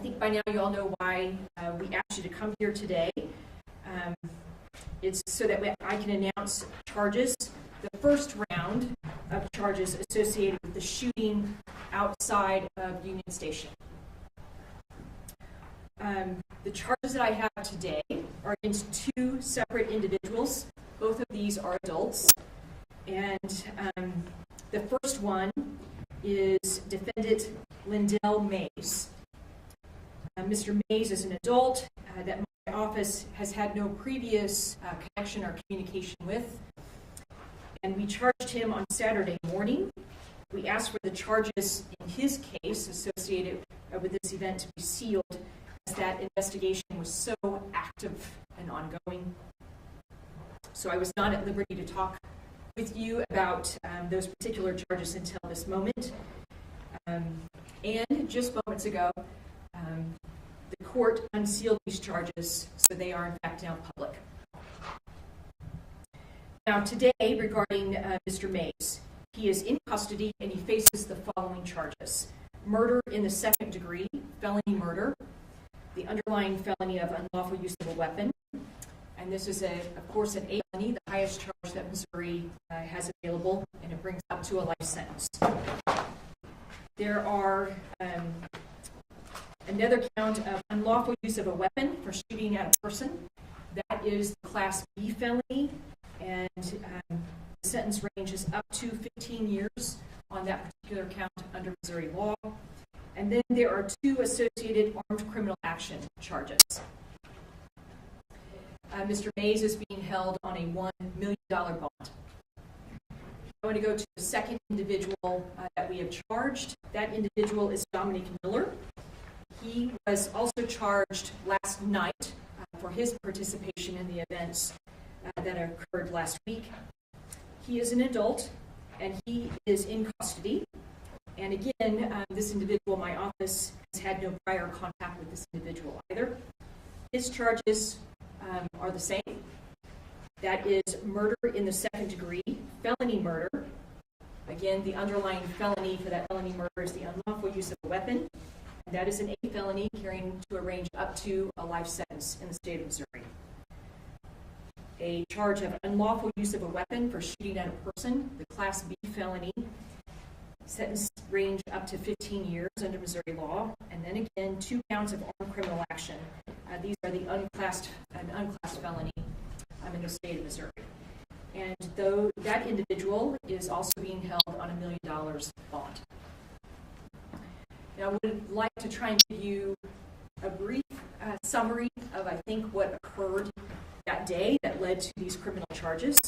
think by now you all know why we asked you to come here today. It's so that I can announce charges, the first round of charges associated with the shooting outside of Union Station. The charges that I have today are against two separate individuals. Both of these are adults. And the first one is defendant Lindell Mays. Mr. Mays is an adult that my office has had no previous connection or communication with. And we charged him on Saturday morning. We asked for the charges in his case associated with this event to be sealed, as that investigation was so active and ongoing. So I was not at liberty to talk with you about those particular charges until this moment. And just moments ago, the court unsealed these charges, so they are in fact now public. Now today, regarding Mr. Mays, he is in custody and he faces the following charges: murder in the second degree, felony murder, the underlying felony of unlawful use of a weapon, and this is, of course, an A felony, the highest charge that Missouri has available, and it brings up to a life sentence. There are another count of unlawful use of a weapon for shooting at a person. That is the Class B felony, and the sentence range is up to 15 years on that particular count under Missouri law. And then there are two associated armed criminal action charges. Mr. Mays is being held on a $1 million bond. I want to go to the second individual that we have charged. That individual is Dominic Miller. He was also charged last night for his participation in the events that occurred last week. He is an adult, and he is in custody. And again, this individual, my office, has had no prior contact with this individual either. His charges are the same. That is murder in the second degree, felony murder. Again, the underlying felony for that felony murder is the unlawful use of a weapon. And that is an A felony carrying to a range up to a life sentence in the state of Missouri. A charge of unlawful use of a weapon for shooting at a person, the Class B felony, sentence range up to 15 years under Missouri law. And then again, two counts of armed criminal action. These are the unclassed felony in the state of Missouri. And though that individual is also being held on $1 million bond. Now, I would like to try and give you a brief summary of, I think, what occurred that day that led to these criminal charges.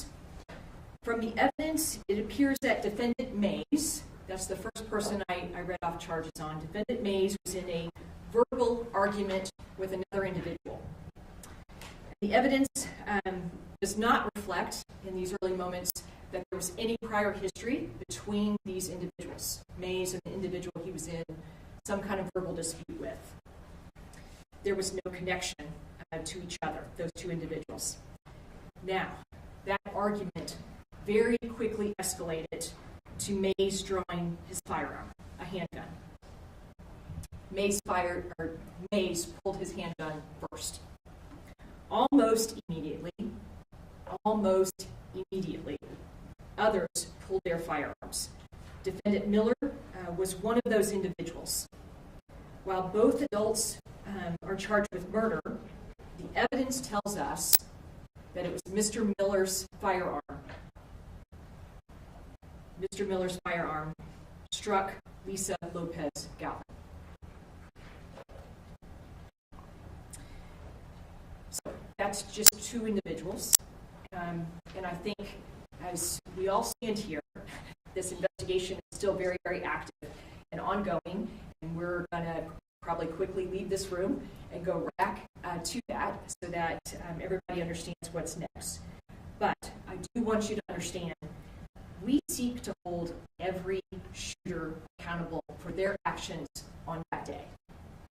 From the evidence, it appears that defendant Mays, that's the first person I read off charges on, defendant Mays was in a verbal argument with another individual. The evidence does not reflect, in these early moments, that there was any prior history between these individuals, Mays and the individual he was in some kind of verbal dispute with. There was no connection to each other, those two individuals. Now, that argument very quickly escalated to Mays drawing his firearm, a handgun. Mays pulled his handgun first. Almost immediately, others pulled their firearms. Defendant Miller was one of those individuals. While both adults are charged with murder, the evidence tells us that it was Mr. Miller's firearm. Mr. Miller's firearm struck Lisa Lopez Galvin. So that's just two individuals. And I think, as we all stand here, this investigation is still very, very active and ongoing, and we're going to probably quickly leave this room and go back to that so that everybody understands what's next. But I do want you to understand, we seek to hold every shooter accountable for their actions on that day.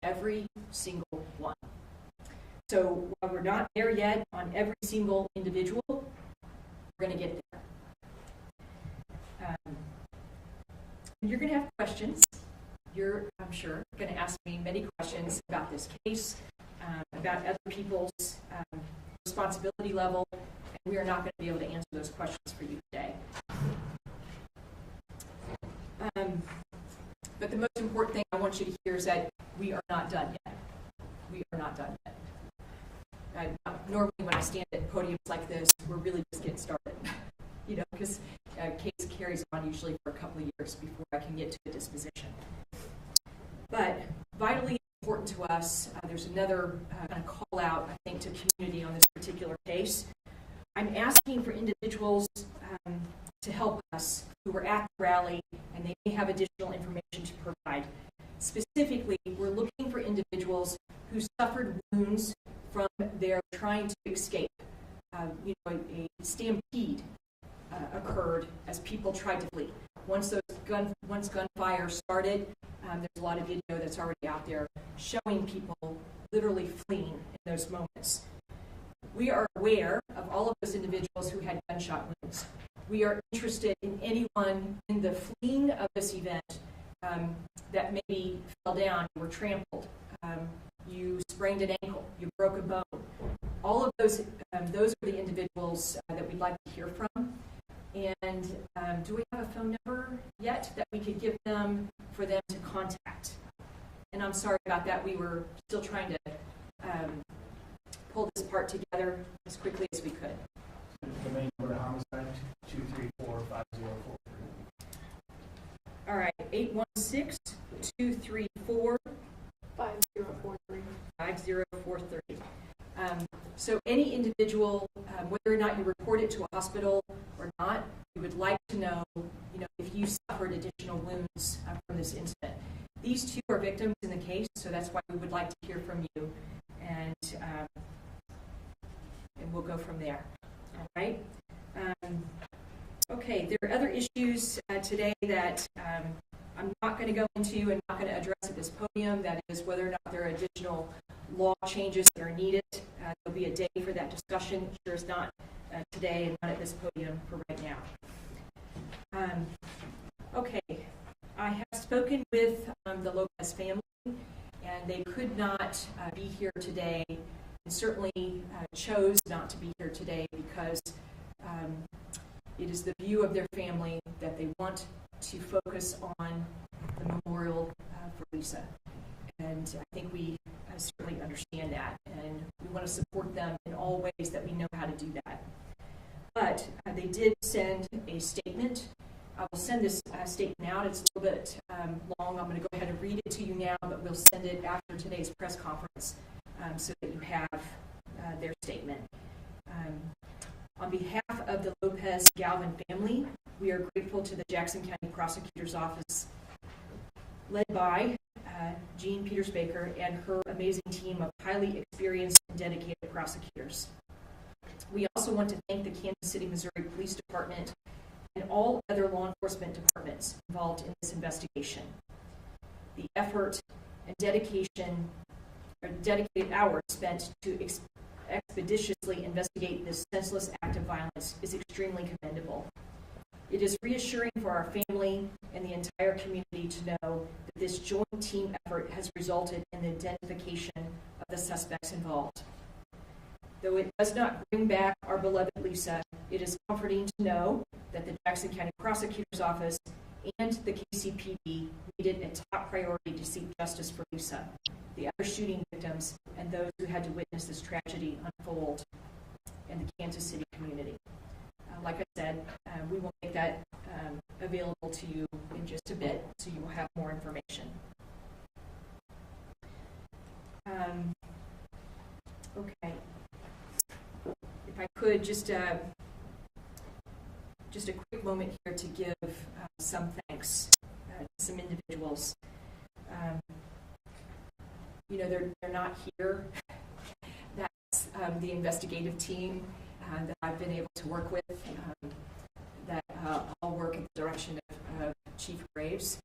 Every single one. So while we're not there yet on every single individual, we're going to get there. You're going to have questions, you're, I'm sure, going to ask me many questions about this case, about other people's responsibility level, and we are not going to be able to answer those questions for you today. But the most important thing I want you to hear is that we are not done yet. We are not done yet. Normally when I stand at podiums like this, we're really just getting started, because a case carries on usually for a couple of years before I can get to a disposition. But vitally important to us, there's another kind of call out, I think, to community on this particular case. I'm asking for individuals to help us who were at the rally, and they may have additional information to provide. Specifically, we're looking for individuals who suffered wounds from their trying to escape. A stampede occurred as people tried to flee. Once gunfire started, there's a lot of video that's already out there showing people literally fleeing in those moments. We are aware of all of those individuals who had gunshot wounds. We are interested in anyone in the fleeing of this event that maybe fell down, you were trampled, you sprained an ankle, you broke a bone. All of those are the individuals that we'd like to hear from. And do we have a phone number yet that we could give them for them to contact? And I'm sorry about that. We were still trying to pull this part together as quickly as we could. The main number of homicide, 234-5043. All right, 816-234-5043. 5043. So any individual, whether or not you report it to a hospital or not, we would like to know, if you suffered additional wounds from this incident. These two are victims in the case, so that's why we would like to hear from you, and we'll go from there. All right. Okay, there are other issues today that I'm not going to go into and not going to address at this podium. That is whether or not there are additional law changes that are needed. There'll be a day for that discussion. Sure is not today and not at this podium for right now. Okay, I have spoken with the Lopez family, and they could not be here today, and certainly chose not to be here today because it is the view of their family that they want to focus on the memorial for Lisa. And I think we certainly understand that, and we want to support them in all ways that we know how to do that. But they did send a statement. I will send this statement out. It's a little bit long. I'm going to go ahead and read it to you now, but we'll send it after today's press conference so that you have their statement. On behalf of the Lopez Galvin family, we are grateful to the Jackson County Prosecutor's Office, led by Jean Peters Baker and her amazing team of highly experienced and dedicated prosecutors. We also want to thank the Kansas City, Missouri Police Department and all other law enforcement departments involved in this investigation. The effort and dedicated hours spent to expeditiously investigate this senseless act of violence is extremely commendable. It is reassuring for our family and the entire community to know that this joint team effort has resulted in the identification of the suspects involved. Though it does not bring back our beloved Lisa, it is comforting to know that the Jackson County Prosecutor's Office and the KCPD made it a top priority to seek justice for Lisa, the other shooting victims, and those who had to witness this tragedy unfold in the Kansas City community. Like I said, we will make that available to you in just a bit, so you will have more information. Okay. If I could just a quick moment here to give some thanks to some individuals. They're not here. That's the investigative team that I've been able to work with, that all work in the direction of Chief Graves.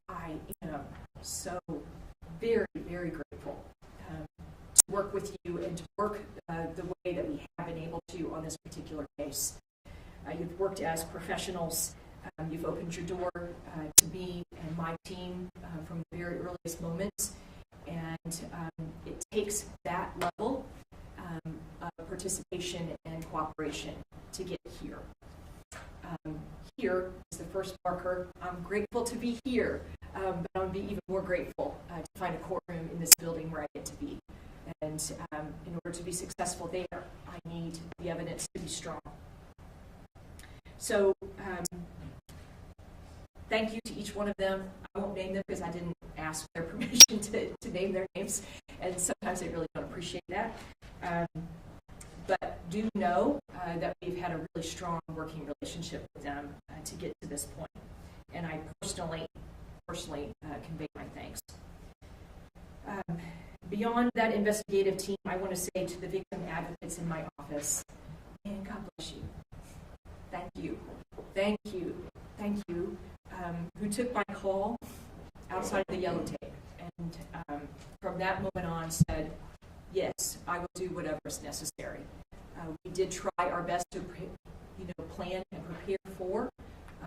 I am so very, very grateful to work with you and to work the way that we have been able to on this particular case. You've worked as professionals. You've opened your door to me and my team from the it takes that level of participation and cooperation to get here. Here is the first marker. I'm grateful to be here, but I'm going to be even more grateful to find a courtroom in this building where I get to be. And in order to be successful there, I need the evidence to be strong. So thank you to each one of them. I won't name them because I didn't ask their permission to name their names, and sometimes they really don't appreciate that. But do know that we've had a really strong working relationship with them to get to this point. And I personally convey my thanks. Beyond that investigative team, I want to say to the victim advocates in my office, and God bless you. Thank you. Thank you. Thank you. Who took my call outside of the yellow tape. And from that moment on said, yes, I will do whatever is necessary. We did try our best to plan and prepare for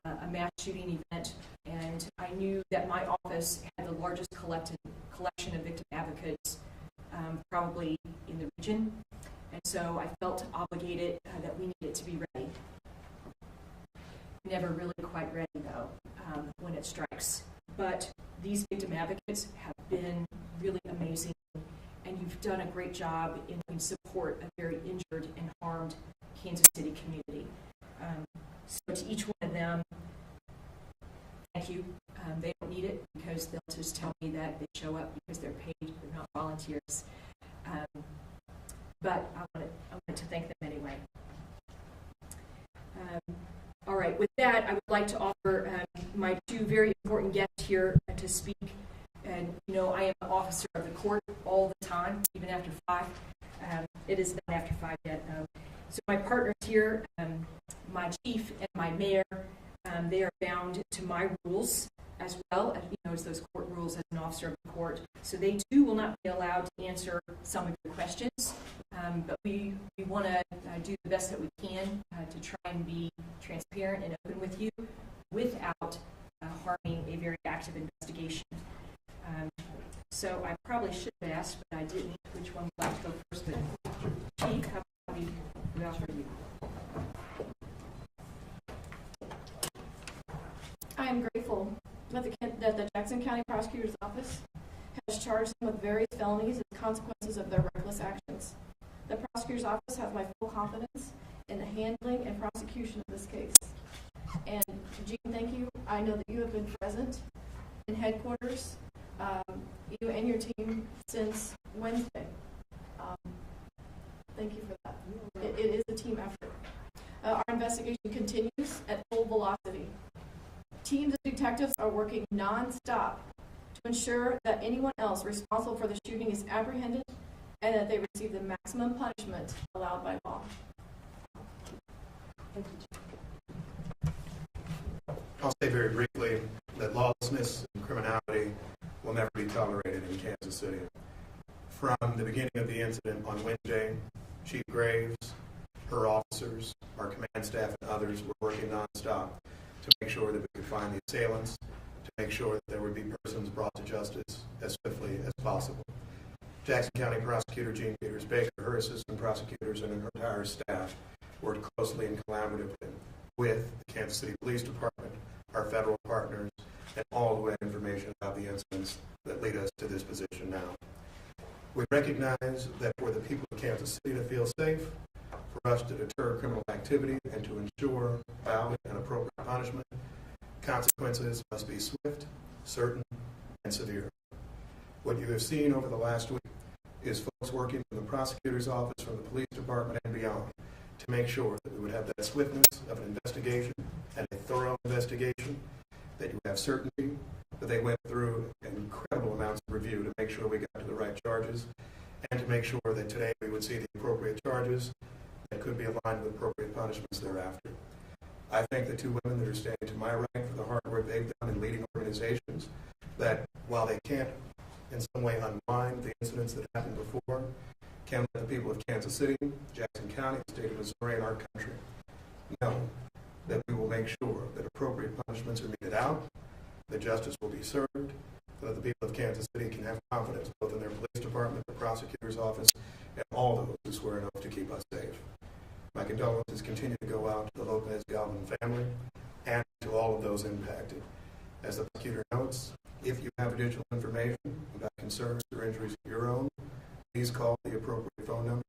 a mass shooting event, and I knew that my office had the largest collection of victim advocates probably in the region, and so I felt obligated that we needed to be ready. Never really quite ready, though, when it strikes. But these victim advocates have been really amazing, and you've done a great job in support of very injured and harmed Kansas City community. So to each one of them, thank you. They don't need it because they'll just tell me that they show up because they're paid, they're not volunteers. But I wanted to thank them anyway. All right, with that, I would like to offer my two very important guests here to speak. And, I am an officer of the court all the time, even after 5. It is not after 5 yet, though. So my partners here, my chief and my mayor, they are bound to my rules as well, as those court rules as an officer of the court. So they too will not be allowed to answer some of your questions. But we want to do the best that we can to try and be transparent and open with you without harming a very active investigation. So I probably should have asked, but I didn't, which one would like to go first. But Chief, how about we vouch for you? I am grateful that the Jackson County Prosecutor's Office has charged them with various felonies as consequences of their reckless actions. The Prosecutor's Office has my full confidence in the handling and prosecution of this case. And Gene, thank you. I know that you have been present in headquarters, you and your team, since Wednesday. Thank you for that. It is a team effort. Our investigation continues at full velocity. Teams of detectives are working non-stop to ensure that anyone else responsible for the shooting is apprehended and that they receive the maximum punishment allowed by law. Thank you, Chief. I'll say very briefly that lawlessness and criminality will never be tolerated in Kansas City. From the beginning of the incident on Wednesday, Chief Graves, her officers, our command staff, and others were working nonstop to make sure that we could find the assailants, to make sure that there would be persons brought to justice as swiftly as possible. Jackson County Prosecutor Jean Peters Baker, her assistant prosecutors, and her entire staff worked closely and collaboratively with the Kansas City Police Department, our federal partners, and all who had information about the incidents that lead us to this position now. We recognize that for the people of Kansas City to feel safe, for us to deter criminal activity and to ensure valid and appropriate punishment, consequences must be swift, certain, and severe. What you have seen over the last week is folks working from the prosecutor's office, from the police department, and beyond to make sure that we would have that swiftness of an investigation and a thorough investigation, that you have certainty that they went through incredible amounts of review to make sure we got to the right charges, and to make sure that today we would see the appropriate charges that could be aligned with appropriate punishments thereafter. I thank the two women that are standing to my right for the hard work they've done in leading organizations that, while they can't in some way unwind the incidents that happened before, can let the people of Kansas City, Jackson County, the state of Missouri, and our country know that we will make sure that appropriate punishments are meted out, that justice will be served, so that the people of Kansas City can have confidence both in their police department, the prosecutor's office, and all those who swear an oath to keep us safe. My condolences continue to go out to the Lopez Galvin family and to all of those impacted. As the prosecutor notes, if you have additional information about concerns or injuries of your own, please call the appropriate phone number.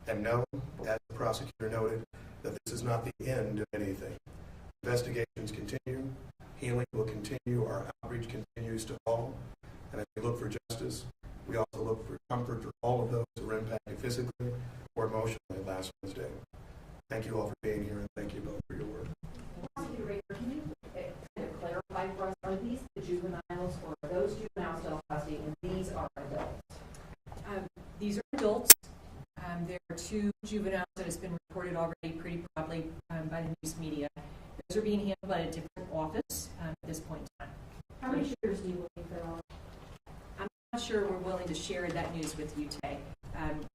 And know, as the prosecutor noted, that this is not the end of anything. Investigations continue, healing will continue, our outreach continues to all. And as we look for justice, we also look for comfort for all of those who were impacted physically or emotionally last Wednesday. Thank you all for being here, and thank you both for your work. Prosecutor Rader, can you kind of clarify for us, are these the juveniles or are those juveniles still in custody and these are adults? These are adults. There are 2 juveniles that has been reported already pretty broadly by the news media. Those are being handled at a different office at this point in time. How many shooters do you believe there are? I'm not sure we're willing to share that news with you today,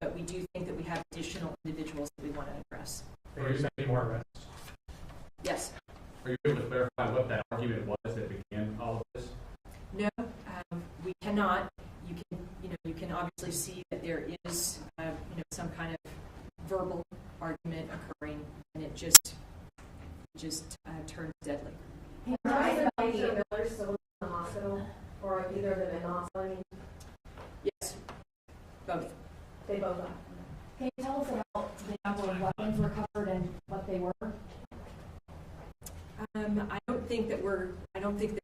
but we do think that we have additional individuals that we want to address. Are you making more arrests? Yes. Are you able to clarify what that argument was that began all of this? No, we cannot. You can obviously see that there is, some kind of verbal argument occurring, and it just turns deadly. Are either Miller still in the hospital or either of them in the hospital? I mean, Yes, both. they both are. Can you tell us about the number of weapons recovered and what they were? I don't think that we're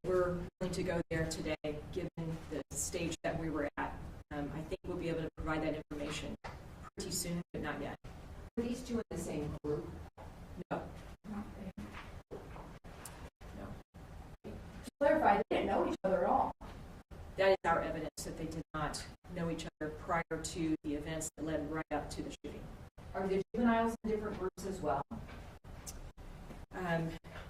willing to go there today, given the stage that we were at. I think we'll be able to provide that information pretty soon, but not yet. Are these 2 in the same group? No. To clarify, they didn't know each other at all. That is our evidence that they did not know each other prior to the events that led right up to the shooting. Are the juveniles in different groups as well?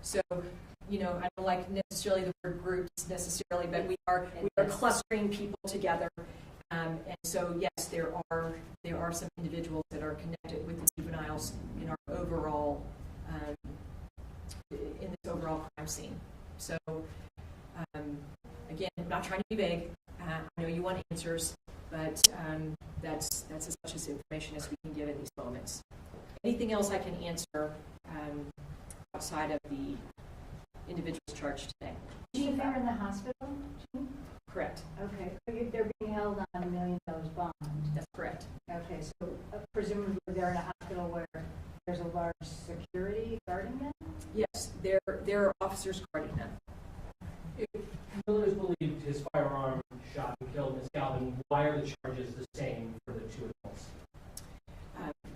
So, I don't like necessarily the word groups necessarily, but we are clustering people together. And so, yes, there are some individuals that are connected with the juveniles in our overall in this overall crime scene. So, again, I'm not trying to be vague. I know you want answers, but that's as much as information as we can give in these moments. Anything else I can answer outside of the individuals charged today? They're in the hospital? Correct. Okay, they're being held on $1 million bond. That's correct. Okay, so presumably they're in a hospital where there's a large security guarding them? Yes, there are officers guarding them. Miller is believed his firearm shot and killed Ms. Galvin. Why are the charges the same for the 2 adults?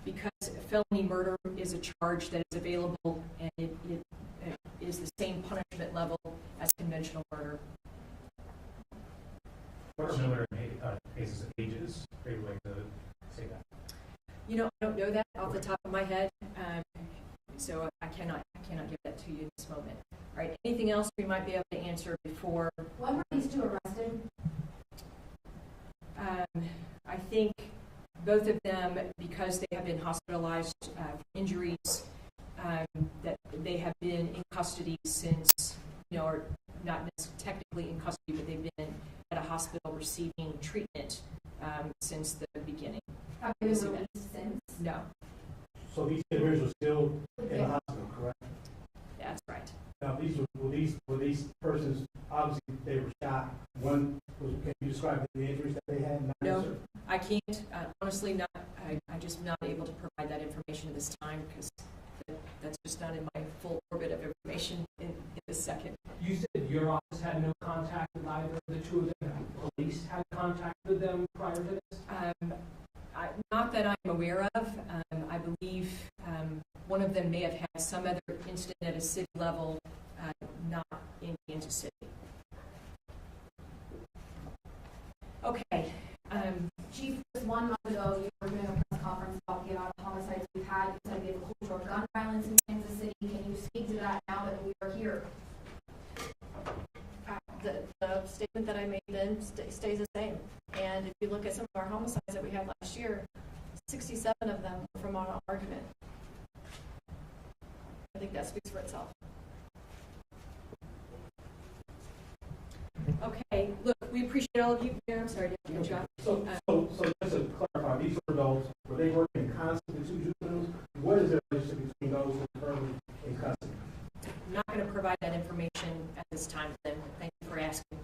Because felony murder is a charge that is available, and it is the same punishment level as conventional murder. What are similar cases of ages? Are you willing to say that? I don't know that off the top of my head, so I cannot give that to you in this moment. All right, anything else we might be able to answer before? When were these 2 arrested? I think both of them, because they have been hospitalized for injuries, that they have been in custody since, or not technically in custody, but they've been at a hospital receiving treatment since the beginning. Have they been released since? No, So these individuals are still in the hospital, correct? that's right. Now, were these persons, obviously, they were shot. Can you describe the injuries that they had? No, I can't. Honestly, not. I'm just not able to provide that information at this time because that's just not in my full orbit of information in this second. You said your office had no contact with either of the 2 of them. Police had contact with them prior to this? Not that I'm aware of. I believe one of them may have had some other incident at a city level, not in Kansas City. Okay. Chief, just 1 month ago, you were doing a press conference talking about homicides we've had. You said we have a culture of gun violence in Kansas City. Can you speak to that now that we are here? The statement that I made then stays the same. And if you look at some of our homicides that we had last year, 67 of them were from an argument. I think that speaks for itself. Okay. Look, we appreciate all of you. Yeah, I'm sorry, did you cut you off? So just to clarify, these are adults, were they working in concert with two juveniles? What is the relationship between those who are currently in custody? I'm not going to provide that information at this time, Lynn. Thank you for asking.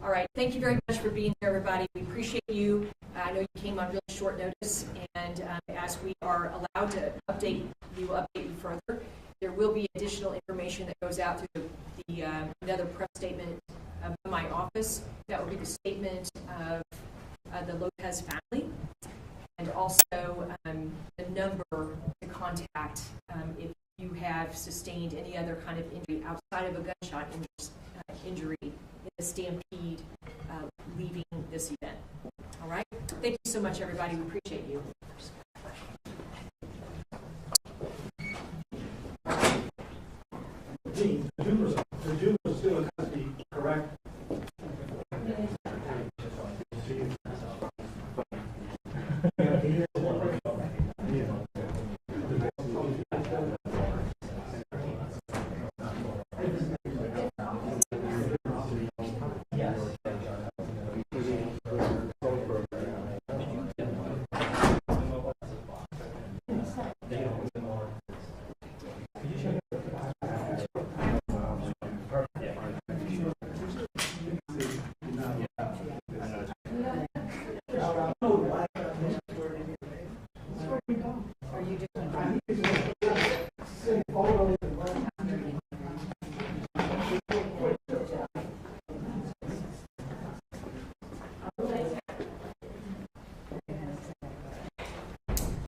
All right, thank you very much for being here, everybody. We appreciate you. I know you came on really short notice, and as we are allowed to update, we will update you further. There will be additional information that goes out through another press statement from my office. That will be the statement of the Lopez family, and also the number to contact if you have sustained any other kind of injury outside of a gunshot injury in the stampede leaving this event. All right? Thank you so much, everybody. We appreciate you. Dean, the juveniles still in custody, correct?